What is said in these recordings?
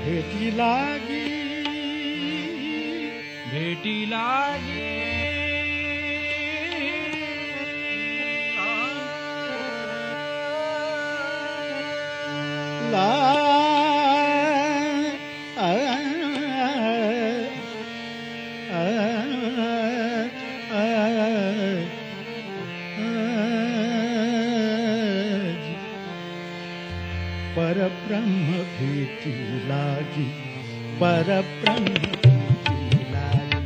भेटी लागी भेटी लागी परब्रह्म भेटी लागी परब्रह्म भेटी लागी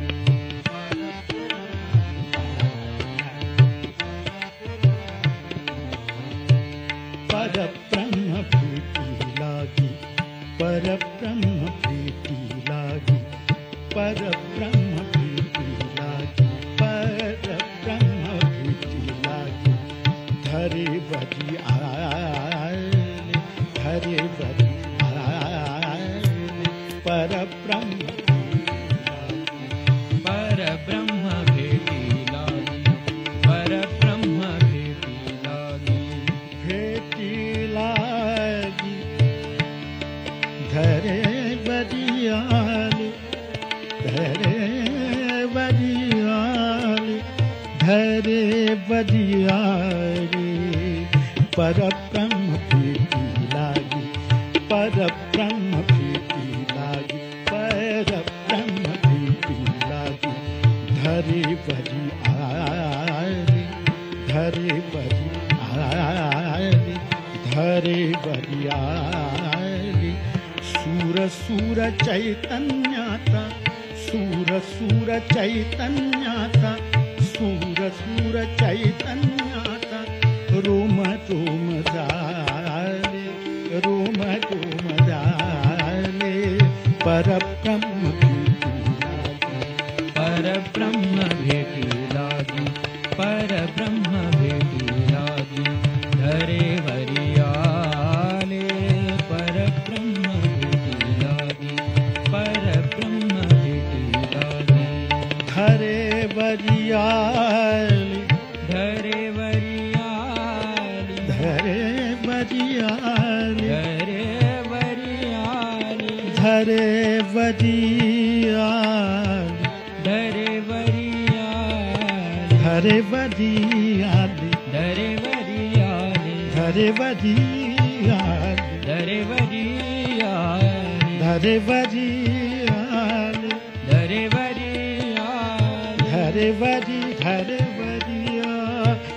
परब्रह्म भेटी लागी परब्रह्म भेटी लागी परब्रह्म भेटी लागी परब्रह्म भेटी लागी धरे बजी हरे बरी परब्रह्म परब्रह्म भेटी लागी परब्रह्म भेटी लागी भेटी लागी धरे बरियाली धरे बरियाली धरे बरियाली परब्रह्म भेटी लागी परब्रह्म भेटी लागी परब्रह्म भेटी लागी धरे बरी आली धरे बरी आली धरे बरी आली सूर सूर चैतन्याता सूर सूर चैतन्याता सूर सूर चैतन्याता रोम रोम जाले रोम रोम जाले परब्रह्म भेटी लागी परब्रह्म भेटी लागी परब्रह्म भेटी लागी धरे वरियाले परब्रह्म भेटी लागी परब्रह्म भेटी लागी धरे वरियाले धरे वरियाले धरे वरियाले धरे वरियाले धरे वरियाले धरे वरियाले धरे वरियाले धरे वरियाले धरे वरियाले धरे वरियाले धरे वरियाले धरे वरियाले धरे वरि धरे वरियाले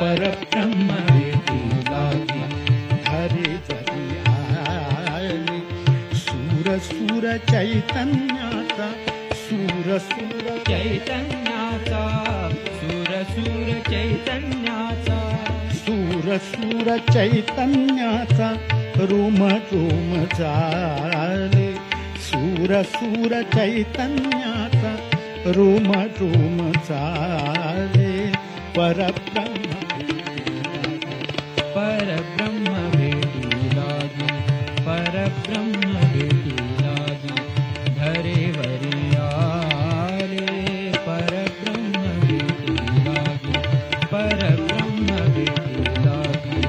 परब्रह्म भेटी लागी धरे वरियाले सूर सूर चैतन्याता सूर सूर चैतन्याचा सूर सूर चैतन्याचा सूर सूर चैतन्याचा रोम रोम जाले सूर सूर चैतन्याचा रोम रोम जाले परब्रह्म परब्रह्म भेटी लागी परब्रह्म भेटी लागी धरे वरियाले परब्रह्म भेटी लागी परब्रह्म भेटी लागी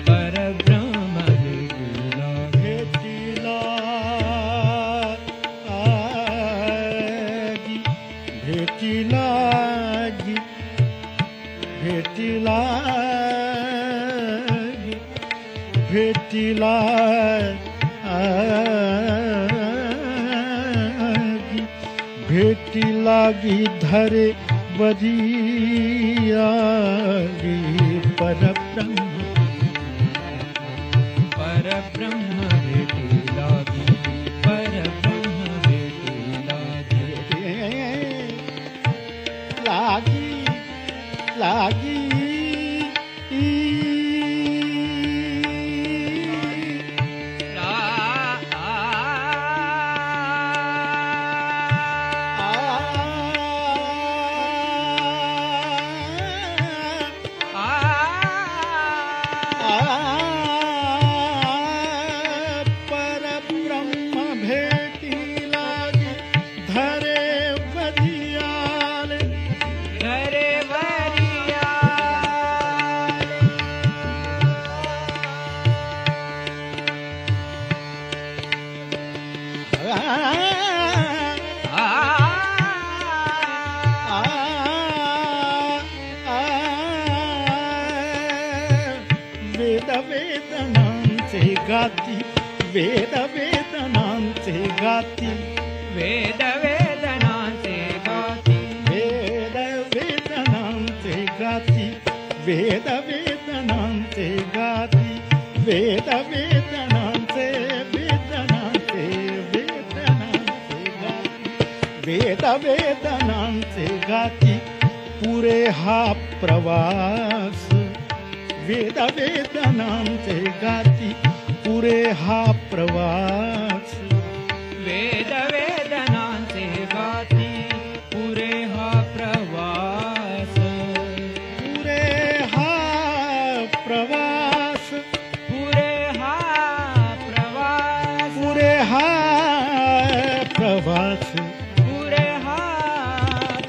परब्रह्म भेटी लागी भेटी लागी भेटी लागी भेटी लागी भेटी लागी भेटी लागी धरे बरियाली परब्रह्म परब्रह्म भेटी लागी परब्रह्म भेटी लागी लागी लागी परब्रह्म भेटी लागी धरे बरियाले धरे वरियाले वेद वेदनांचे गाती, वेद वेदनांचे गाती, वेद वेदनांचे गाती, वेद वेदनांचे गाती, वेद वेदनांचे गाती, वेद वेदनांचे वेदनांचे वेदनांचे गाती, वेद वेदनांचे गाती, पुरे हा प्रवास, वेद वेदनांचे गाती, पुरे हा प्रवास, वेद वेदनांचे गाती, पुरे हा प्रवास, पुरे हा प्रवास, पुरे हा प्रवास, पुरे हा प्रवास, पुरे हा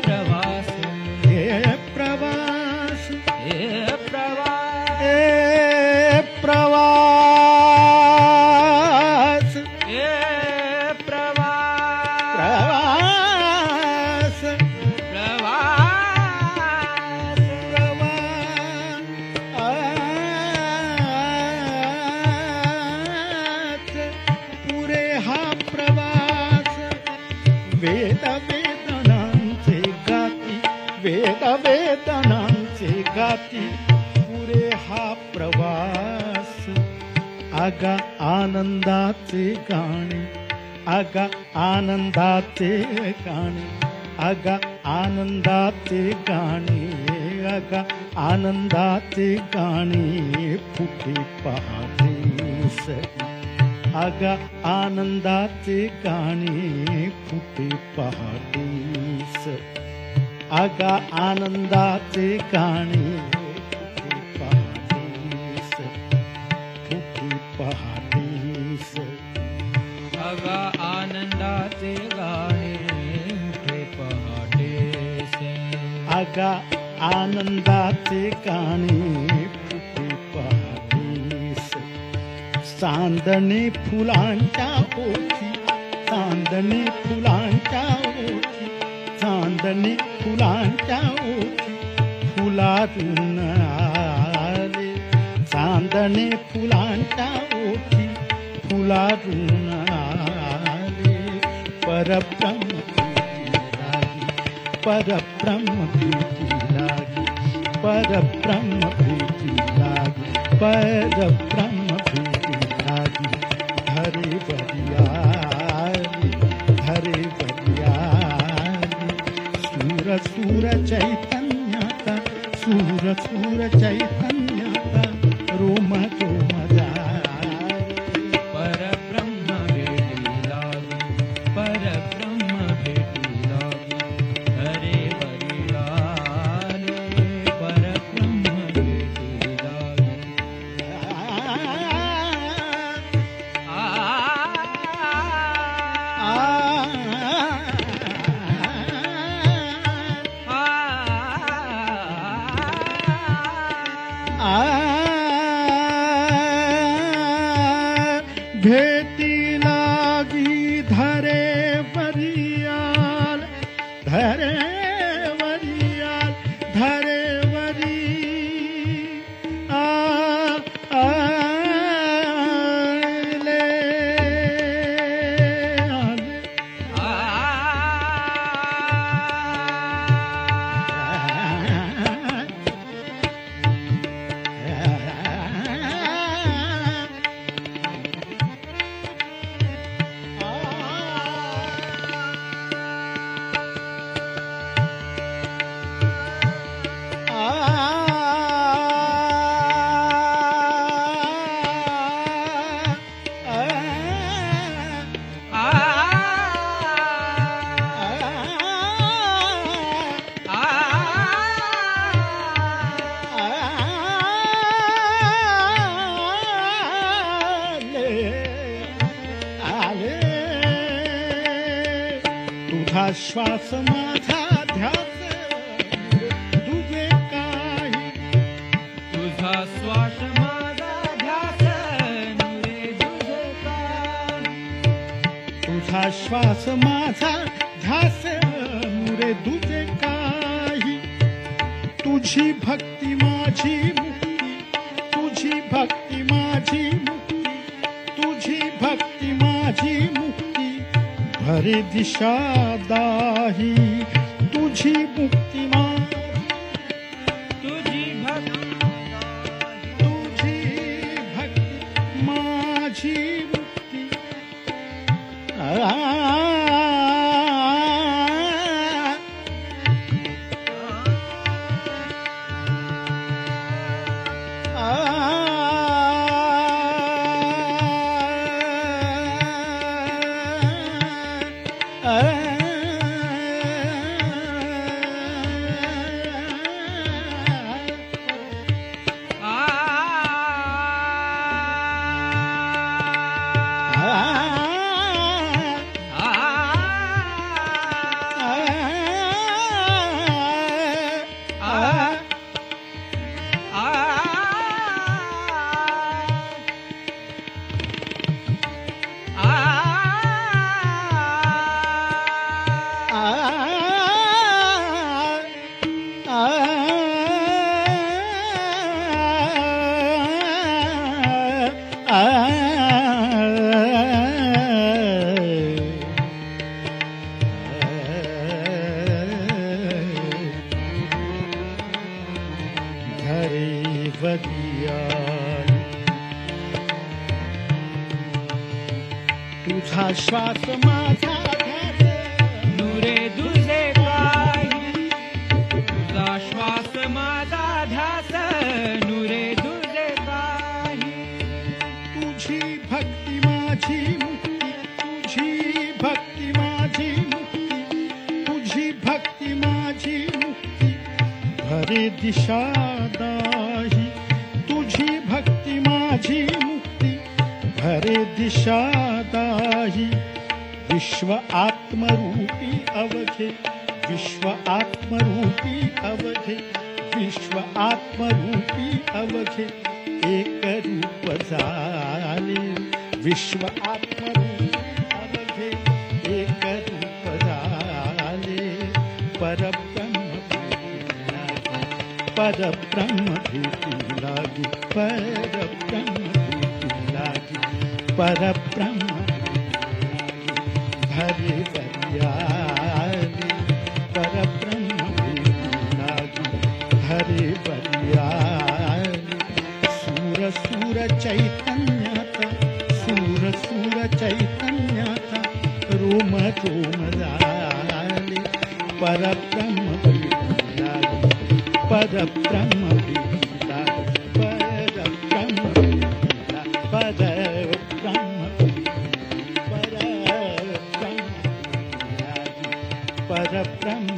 प्रवास, हे प्रवास, हे प्रवास, हे प्रवास, हे प्रवास, प्रवास, प्रवास, पुरे हा प्रवास, वेद वेदनांचे गाती, वेद वेदनांचे गाती, पुरे हा प्रवास, आगा आनंदाचे गाणे, आगा आनंदाचे गाणे, आगा आनंदाचे गाणे, आगा आनंदाचे गाणे फुटे पहाटेस, आगा आनंदाचे गाणे फुटे पहाटेस, आगा आनंदाचे गाणे फुटे पहाटेस, फुटे पहाटेस, आगा आनंदाचे गाणे उठे पहाटेस, आगा आनंदाचे गाणे फुटे पहाटेस, चांदणे फुलांच्या ओठी, चांदणे फुलांच्या ओठी, चांदणे फुलांच्या ओठी, फुलातून आले, चांदणे फुलांच्या ओठी, फुलातून आले, परब्रह्म प्रीती लागी, परब्रह्म प्रीती लागी, परब्रह्म प्रीती लागी, परब्रह्म प्रीती लागी, धरे बरियाली, धरे बरियाली, सूर सूर चैतन्याचा, सूर सूर चैतन्याचा, रोम रोम जारी, परब्रह्म भेटी लागी, परब्रह्म भेटी लागी, हरे बलिहारी, परब्रह्म भेटी लागी, भेटी लागी धरे वरियाल, धरे वरियाल, धरे वरी आले, तुझा श्वास माझा ध्यास, तुझे काही, तुझा श्वास माझा ध्यास, नुरे तुझे काही, तुझा श्वास माझा ध्यास मुरे तुझे काही तुझी भक्ती माझी मुक्ती तुझी भक्ती माझी मुक्ती तुझी भक्ती माझी मुक्ती भरे दिशा दाही तुझी मुक्ती तुझी भक्ती माझी मुक्ती तुझा श्वास माझा नुरे तुझे काही तुझा श्वास माझा ध्यास नुरे तुझे काही तुझी भक्ती माझी मुक्ती तुझी भक्ती माझी मुक्ती तुझी भक्ती माझी मुक्ती भरे दिशा दाही तुझी भक्ती माझी मुक्ती भरे दिशा दाही विश्व आत्मरूपी अवघे विश्व आत्मरूपी अवघे विश्व आत्मरूपी अवघे एक रूप झाले विश्व आत्मरूपी अवघे एक रूप झाले परब्रह्म भेटी लागी परब्रह्म भेटी लागी परब्रह्म हरे बरियाली परब्रह्म भेटी लागी हरे बरियाली सूर सूर चैतन्याता सूर सूर चैतन्याता रोम रोम झाले परब्रह्म भेटी लागी परब्रह्म भेटी लागी परब्रह्म भेटी लागी परब्रह्म परब्रह्म